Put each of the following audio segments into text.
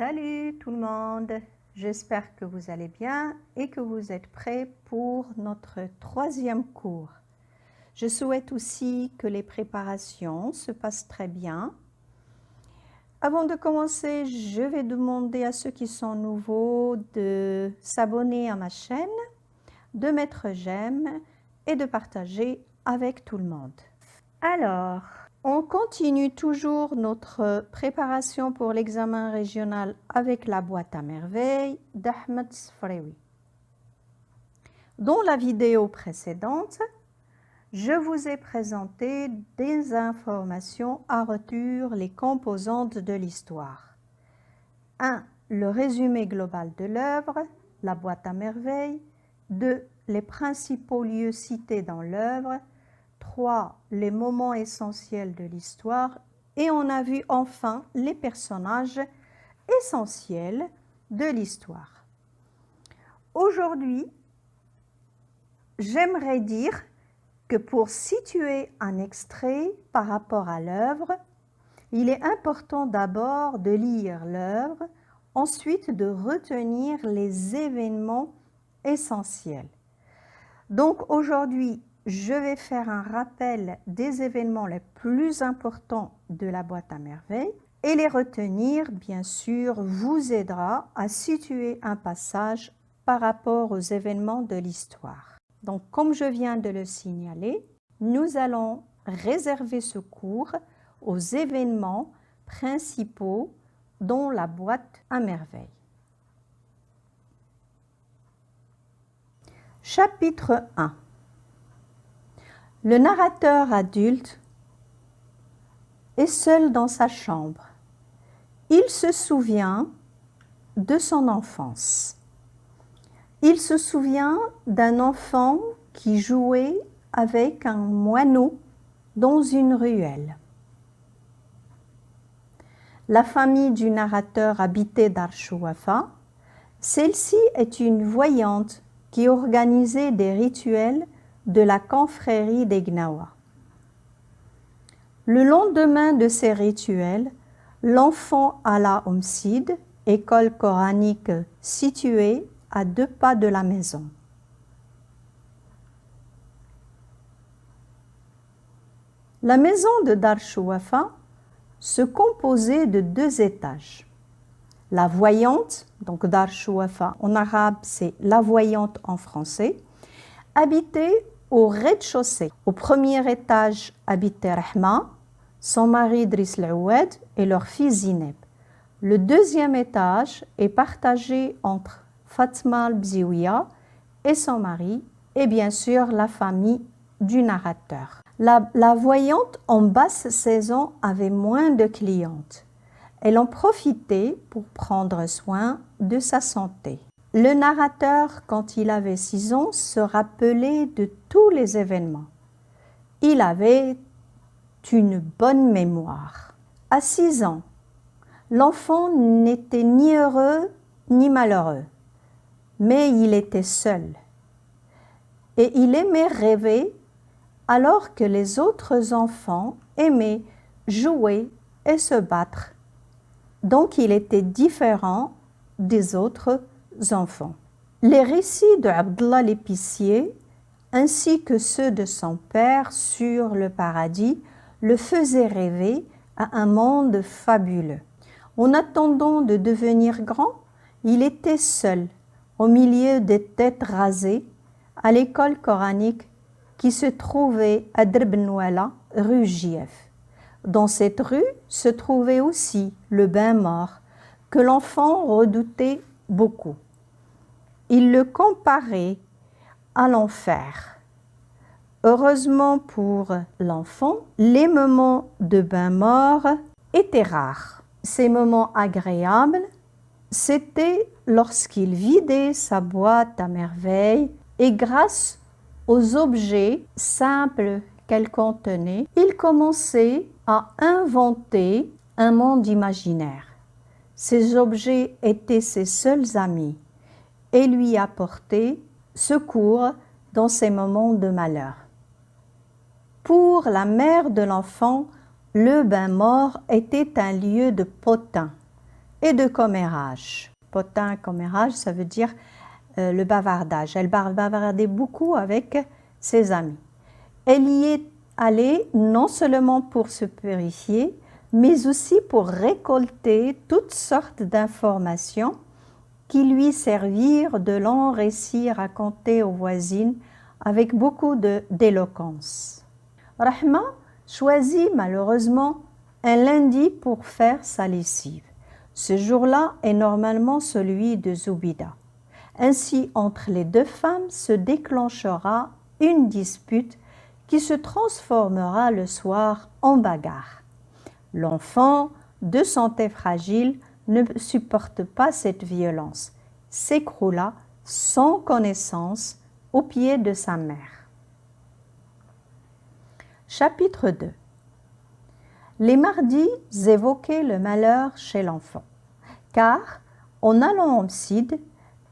Salut tout le monde, j'espère que vous allez bien et que vous êtes prêts pour notre troisième cours. Je souhaite aussi que les préparations se passent très bien. Avant de commencer, je vais demander à ceux qui sont nouveaux de s'abonner à ma chaîne, de mettre j'aime et de partager avec tout le monde. Alors, on continue toujours notre préparation pour l'examen régional avec la boîte à merveilles d'Ahmed Sfrewi. Dans la vidéo précédente, je vous ai présenté des informations à retenir les composantes de l'histoire. 1. Le résumé global de l'œuvre, la boîte à merveilles. 2. Les principaux lieux cités dans l'œuvre. 3. Les moments essentiels de l'histoire. Et on a vu enfin les personnages essentiels de l'histoire. Aujourd'hui, j'aimerais dire que pour situer un extrait par rapport à l'œuvre, il est important d'abord de lire l'œuvre, ensuite de retenir les événements essentiels. Donc aujourd'hui, je vais faire un rappel des événements les plus importants de la boîte à merveilles et les retenir, bien sûr, vous aidera à situer un passage par rapport aux événements de l'histoire. Donc, comme je viens de le signaler, nous allons réserver ce cours aux événements principaux dans la boîte à merveilles. Chapitre 1. Le narrateur adulte est seul dans sa chambre. Il se souvient de son enfance. Il se souvient d'un enfant qui jouait avec un moineau dans une ruelle. La famille du narrateur habitait Dar Chouafa. Celle-ci est une voyante qui organisait des rituels de la confrérie des Gnawa. Le lendemain de ces rituels, l'enfant alla au Msid, école coranique située à 2 pas de la maison. La maison de Dar Chouafa se composait de 2 étages. La voyante, donc Dar Chouafa en arabe c'est la voyante en français, habitait au rez-de-chaussée. Au premier étage habitait Rahma, son mari Driss L'Oued et leur fils Zineb. Le deuxième étage est partagé entre Fatma Al-Bziouia et son mari et bien sûr la famille du narrateur. La voyante en basse saison avait moins de clientes. Elle en profitait pour prendre soin de sa santé. Le narrateur, quand il avait 6 ans, se rappelait de tous les événements. Il avait une bonne mémoire. À 6 ans, l'enfant n'était ni heureux ni malheureux, mais il était seul. Et il aimait rêver alors que les autres enfants aimaient jouer et se battre. Donc il était différent des autres enfants. Les récits de Abdallah l'épicier ainsi que ceux de son père sur le paradis le faisaient rêver à un monde fabuleux. En attendant de devenir grand, il était seul, au milieu des têtes rasées, à l'école coranique qui se trouvait à Drbnouala, rue Gief. Dans cette rue se trouvait aussi le bain mort, que l'enfant redoutait beaucoup. Il le comparait à l'enfer. Heureusement pour l'enfant, les moments de bain mort étaient rares. Ces moments agréables, c'était lorsqu'il vidait sa boîte à merveilles et grâce aux objets simples qu'elle contenait, il commençait à inventer un monde imaginaire. Ces objets étaient ses seuls amis et lui apportaient secours dans ses moments de malheur. Pour la mère de l'enfant, le bain mort était un lieu de potin, et de commérage. Potin, commérage, ça veut dire le bavardage. Elle bavardait beaucoup avec ses amis. Elle y est allée non seulement pour se purifier, mais aussi pour récolter toutes sortes d'informations qui lui servirent de longs récits racontés aux voisines avec beaucoup d'éloquence. Rahma choisit malheureusement un lundi pour faire sa lessive. Ce jour-là est normalement celui de Zoubida. Ainsi, entre les deux femmes se déclenchera une dispute qui se transformera le soir en bagarre. L'enfant, de santé fragile, ne supporte pas cette violence, s'écroula sans connaissance aux pieds de sa mère. Chapitre 2. Les mardis évoquaient le malheur chez l'enfant, car, en allant au Msid,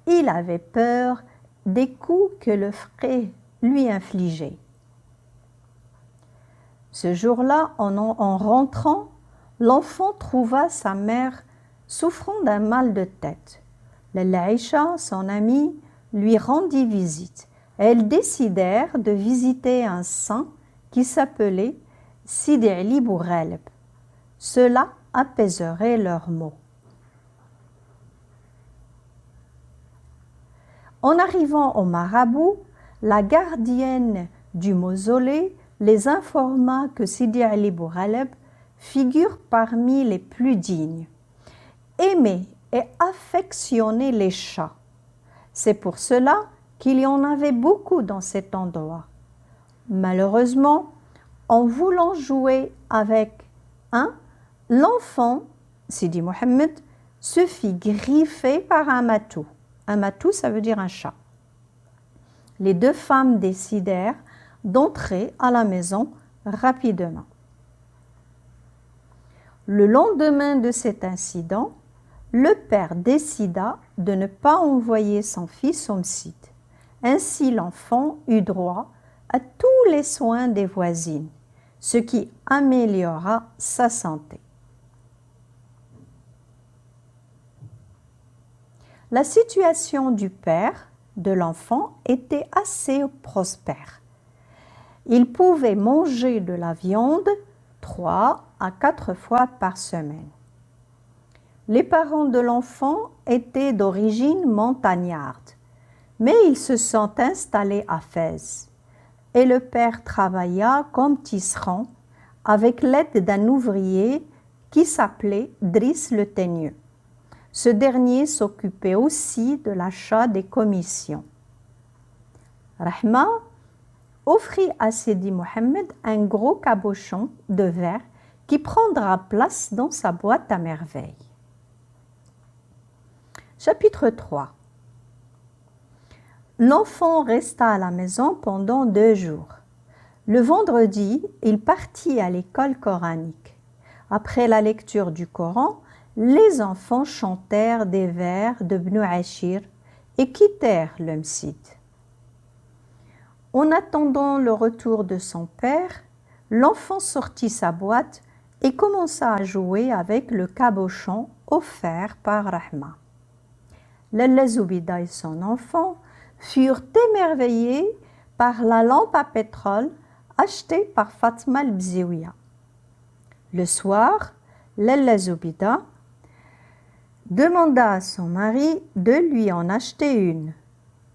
il avait peur des coups que le frère lui infligeait. Ce jour-là, en rentrant, l'enfant trouva sa mère souffrant d'un mal de tête. Aïcha, son amie, lui rendit visite. Elles décidèrent de visiter un saint qui s'appelait Sidi Ali Bourghaleb. Cela apaiserait leurs maux. En arrivant au marabout, la gardienne du mausolée les informa que Sidi Ali Bourghaleb figure parmi les plus dignes. Aimait et affectionnait les chats. C'est pour cela qu'il y en avait beaucoup dans cet endroit. Malheureusement, en voulant jouer avec un, l'enfant, Sidi Mohammed, se fit griffer par un matou. Un matou, ça veut dire un chat. Les deux femmes décidèrent d'entrer à la maison rapidement. Le lendemain de cet incident, le père décida de ne pas envoyer son fils au Msid. Ainsi, l'enfant eut droit à tous les soins des voisines, ce qui améliora sa santé. La situation du père de l'enfant était assez prospère. Il pouvait manger de la viande 3 à 4 fois par semaine. Les parents de l'enfant étaient d'origine montagnarde, mais ils se sont installés à Fès. Et le père travailla comme tisserand avec l'aide d'un ouvrier qui s'appelait Driss le Teigneux. Ce dernier s'occupait aussi de l'achat des commissions. Rahma offrit à Sidi Mohammed un gros cabochon de verre qui prendra place dans sa boîte à merveilles. Chapitre 3. L'enfant resta à la maison pendant 2 jours. Le vendredi, il partit à l'école coranique. Après la lecture du Coran, les enfants chantèrent des vers de Ibn Ashir et quittèrent le Msid. En attendant le retour de son père, l'enfant sortit sa boîte et commença à jouer avec le cabochon offert par Rahma. Lalla Zoubida et son enfant furent émerveillés par la lampe à pétrole achetée par Fatma al-Bziouia. Le soir, Lalla Zoubida demanda à son mari de lui en acheter une.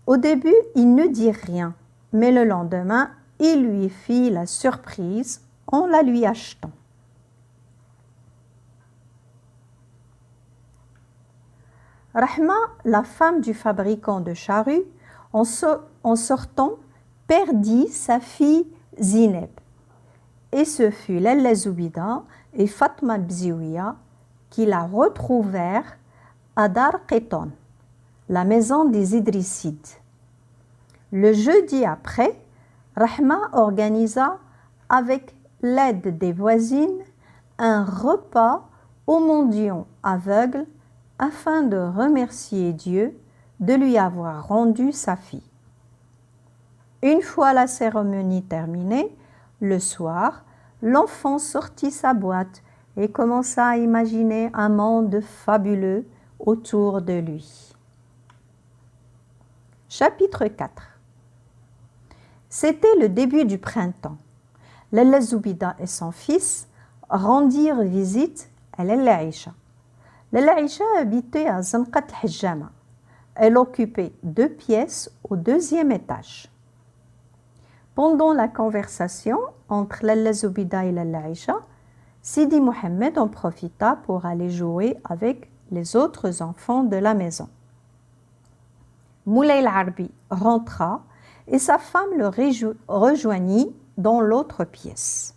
Au début, il ne dit rien, mais le lendemain, il lui fit la surprise en la lui achetant. Rahma, la femme du fabricant de charrues, en sortant, perdit sa fille Zineb. Et ce fut Lalla Zoubida et Fatma Bziouia qui la retrouvèrent à Dar Qéton, la maison des Idrissides. Le jeudi après, Rahma organisa, avec l'aide des voisines, un repas aux mendiants aveugles afin de remercier Dieu de lui avoir rendu sa fille. Une fois la cérémonie terminée, le soir, l'enfant sortit sa boîte et commença à imaginer un monde fabuleux autour de lui. Chapitre 4. C'était le début du printemps. Lalla Zoubida et son fils rendirent visite à Lalla Aïcha. Lalla Aïcha habitait à Zanqat al-Hijjama. Elle occupait 2 pièces au 2e étage. Pendant la conversation entre Lalla Zoubida et Lalla Aïcha, Sidi Mohammed en profita pour aller jouer avec les autres enfants de la maison. Moulay al-Arbi rentra et sa femme le rejoignit dans l'autre pièce.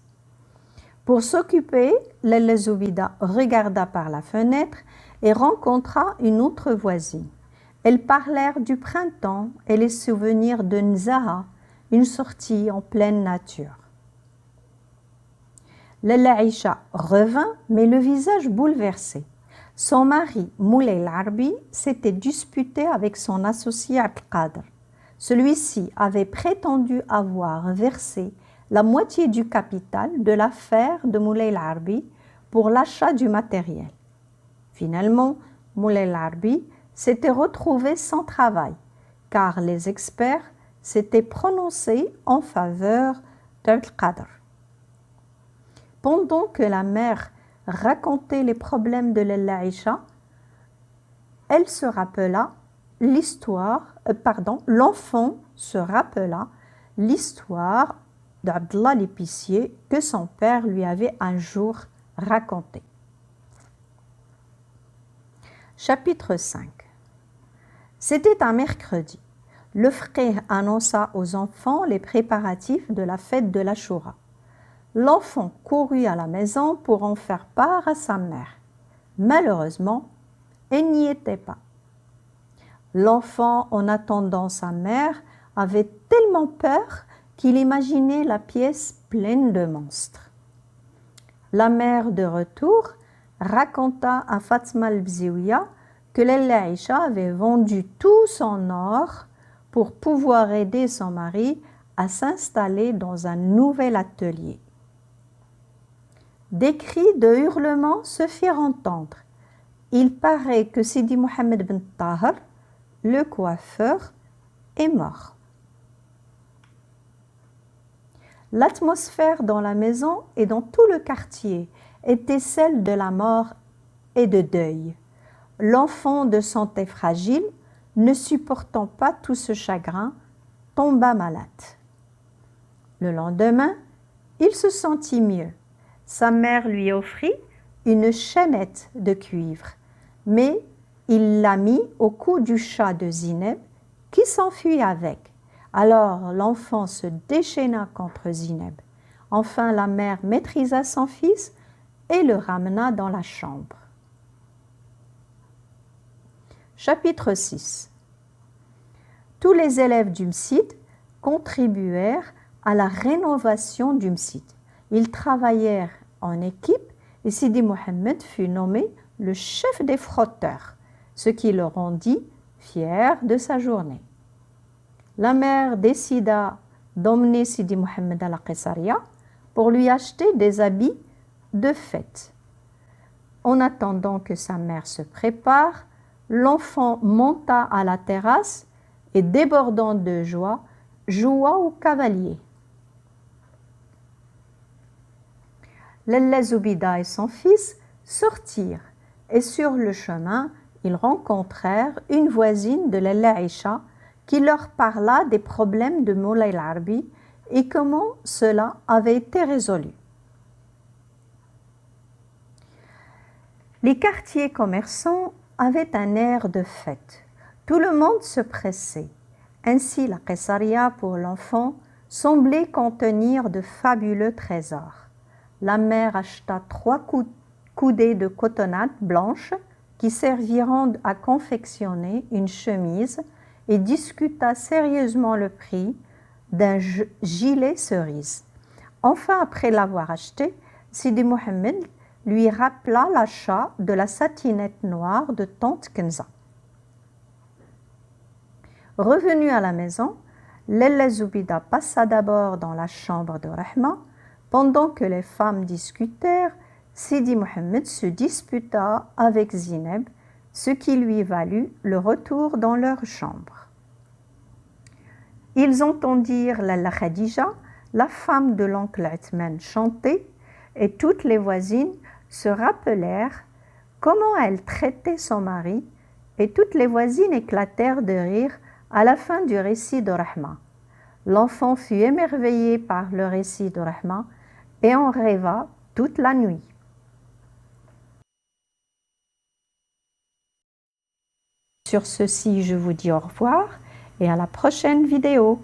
Pour s'occuper, Lalla Zoubida regarda par la fenêtre et rencontra une autre voisine. Elles parlèrent du printemps et les souvenirs de Nzaha, une sortie en pleine nature. Lalla Aïcha revint, mais le visage bouleversé. Son mari, Moulay al-Arbi, s'était disputé avec son associé Al-Qadr. Celui-ci avait prétendu avoir versé la moitié du capital de l'affaire de Moulay al-Arbi pour l'achat du matériel. Finalement, Moulay al-Arbi s'était retrouvé sans travail, car les experts s'étaient prononcés en faveur d'Al-Qadr. Pendant que la mère racontait les problèmes de Lalla Aïcha, elle se rappela l'enfant se rappela l'histoire d'Abdallah l'épicier que son père lui avait un jour racontée. Chapitre 5. C'était un mercredi. Le frère annonça aux enfants les préparatifs de la fête de l'Achoura. L'enfant courut à la maison pour en faire part à sa mère. Malheureusement, elle n'y était pas. L'enfant, en attendant sa mère, avait tellement peur qu'il imaginait la pièce pleine de monstres. La mère, de retour, raconta à Fatma al-Bziouya que Lalla Aïcha avait vendu tout son or pour pouvoir aider son mari à s'installer dans un nouvel atelier. Des cris de hurlements se firent entendre. Il paraît que Sidi Mohammed ben Tahir, le coiffeur, est mort. L'atmosphère dans la maison et dans tout le quartier était celle de la mort et de deuil. L'enfant de santé fragile, ne supportant pas tout ce chagrin, tomba malade. Le lendemain, il se sentit mieux. Sa mère lui offrit une chaînette de cuivre, mais il la mit au cou du chat de Zineb qui s'enfuit avec. Alors l'enfant se déchaîna contre Zineb. Enfin la mère maîtrisa son fils et le ramena dans la chambre. Chapitre 6. Tous les élèves du Msid contribuèrent à la rénovation du Msid. Ils travaillèrent en équipe et Sidi Mohammed fut nommé le chef des frotteurs, ce qui le rendit fier de sa journée. La mère décida d'emmener Sidi Mohammed à la Qessaria pour lui acheter des habits de fête. En attendant que sa mère se prépare, l'enfant monta à la terrasse et, débordant de joie, joua au cavalier. Lalla Zoubida et son fils sortirent et sur le chemin, ils rencontrèrent une voisine de Lalla Aïcha qui leur parla des problèmes de Moulay al-Arbi et comment cela avait été résolu. Les quartiers commerçants avaient un air de fête. Tout le monde se pressait. Ainsi, la Qessaria pour l'enfant semblait contenir de fabuleux trésors. La mère acheta 3 coudées de cotonnade blanche qui serviront à confectionner une chemise et discuta sérieusement le prix d'un gilet cerise. Enfin, après l'avoir acheté, Sidi Mohammed lui rappela l'achat de la satinette noire de tante Kenza. Revenue à la maison, Lalla Zoubida passa d'abord dans la chambre de Rahma. Pendant que les femmes discutèrent, Sidi Mohammed se disputa avec Zineb, ce qui lui valut le retour dans leur chambre. Ils entendirent Lalla Khadija, la femme de l'oncle Othman, chanter, et toutes les voisines se rappelèrent comment elle traitait son mari, et toutes les voisines éclatèrent de rire à la fin du récit de Rahma. L'enfant fut émerveillé par le récit de Rahma et en rêva toute la nuit. Sur ceci, je vous dis au revoir et à la prochaine vidéo.